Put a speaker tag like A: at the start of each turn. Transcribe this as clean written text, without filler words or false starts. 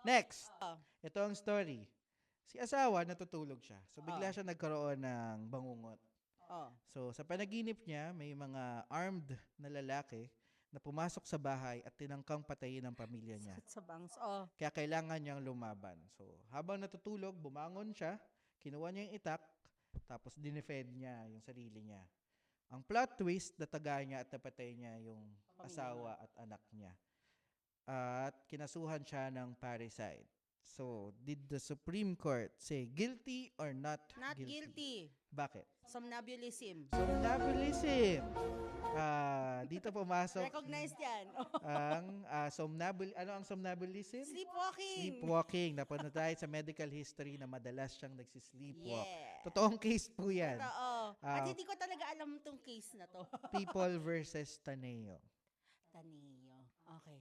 A: Next,
B: Oh.
A: ito ang story. Si asawa, natutulog siya. So, bigla
B: Oh.
A: siya nagkaroon ng bangungot.
B: Oh.
A: So, sa panaginip niya, may mga armed na lalaki na pumasok sa bahay at tinangkang patayin ang pamilya niya.
B: Sakit sa bangs. Oh.
A: Kaya kailangan niyang lumaban. So, habang natutulog, bumangon siya, kinuha niya yung itak, tapos dinefend niya yung sarili niya. Ang plot twist, nataga niya at napatay niya yung asawa at anak niya. At kinasuhan siya ng parricide. So, did the Supreme Court say guilty or not,
B: Not guilty.
A: Bakit?
B: Somnambulism.
A: Somnambulism. Dito pumasok
B: Recognized yan.
A: ano ang somnambulism?
B: Sleepwalking.
A: Sleepwalking. Napanood tayo sa medical history na madalas siyang nagsisleepwalk.
B: Yeah.
A: Totoong case po yan.
B: Totoo. At
A: Ah,
B: hindi ko talaga alam tong case na to.
A: People versus Taneo.
B: Taneo. Okay.